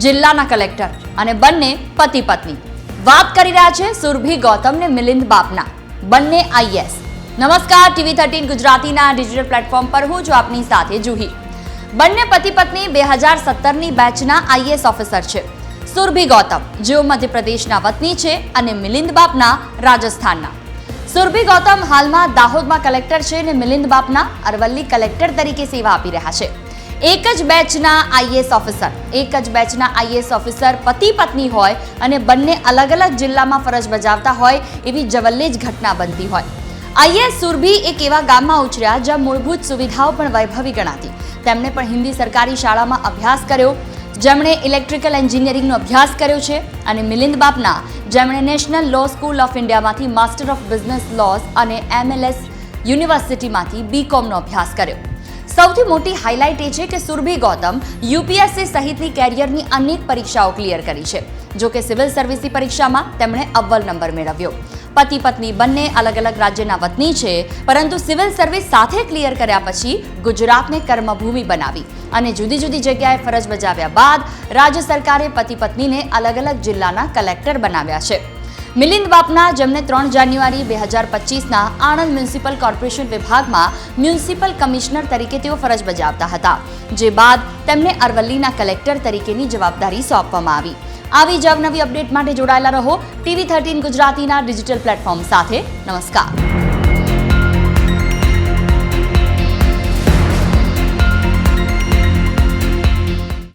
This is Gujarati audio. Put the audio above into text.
જિલ્લાના કલેક્ટર અને બંને પતિ પત્ની. વાત કરી રહ્યા છે સુરભી ગૌતમ ને મિલિંદ બાપના, બંને આઈએએસ. નમસ્કાર, TV13 ગુજરાતીના ડિજિટલ પ્લેટફોર્મ પર હું છું આપની સાથે જુહી. બંને પતિ પત્ની 2017ની બેચના આઈએએસ ઓફિસર છે. સુરભી ગૌતમ જેઓ મધ્યપ્રદેશના વતની છે અને મિલિંદ બાપના રાજસ્થાનના. સુરભી ગૌતમ હાલમાં દાહોદમાં કલેક્ટર છે અને મિલિંદ બાપના અરવલ્લી કલેક્ટર તરીકે સેવા આપી રહ્યા છે. એક જ બેચના આઈએએસ ઓફિસર પતિ પત્ની હોય અને બંને અલગ અલગ જિલ્લામાં ફરજ બજાવતા હોય એવી જવલ્લે જ ઘટના બનતી હોય. આઈએએસ સુરભી એક એવા ગામમાં ઉછર્યા જ્યાં મૂળભૂત સુવિધાઓ પણ વૈભવી ગણાતી. તેમણે પણ હિન્દી સરકારી શાળામાં અભ્યાસ કર્યો, જેમણે ઇલેક્ટ્રિકલ એન્જિનિયરિંગનો અભ્યાસ કર્યો છે. અને મિલિંદ બાપના જેમણે નેશનલ લો સ્કૂલ ઓફ ઇન્ડિયામાંથી માસ્ટર ઓફ બિઝનેસ લોઝ અને MLS યુનિવર્સિટીમાંથી BComનો અભ્યાસ કર્યો. સૌથી મોટી હાઇલાઇટ એ છે કે સુરભી ગૌતમ UPSC સહિતની કેરિયરની અનેક પરીક્ષાઓ ક્લિયર કરી છે. જો કે સિવિલ સર્વિસની પરીક્ષામાં તેમણે અવ્વલ નંબર મેળવ્યો. પતિ પત્ની બંને અલગ અલગ રાજ્યના વતની છે, પરંતુ સિવિલ સર્વિસ સાથે ક્લિયર કર્યા પછી ગુજરાતને કર્મભૂમિ બનાવી અને જુદી જુદી જગ્યાએ ફરજ બજાવ્યા બાદ રાજ્ય સરકારે પતિ પત્નીને અલગ અલગ જિલ્લાના કલેક્ટર બનાવ્યા છે. મિલિંદ બાપના જેમને 3 જાન્યુઆરી 2025ના આણંદ મ્યુનિસિપલ કોર્પોરેશન વિભાગમાં મ્યુનિસિપલ કમિશનર તરીકે તેઓ ફરજ બજાવતા હતા, જે બાદ તેમને અરવલ્લીના કલેક્ટર તરીકેની જવાબદારી સોંપવામાં આવી. આવી જ અવનવી અપડેટ માટે જોડાયેલા રહો TV13 ગુજરાતીના ડિજિટલ પ્લેટફોર્મ સાથે. નમસ્કાર.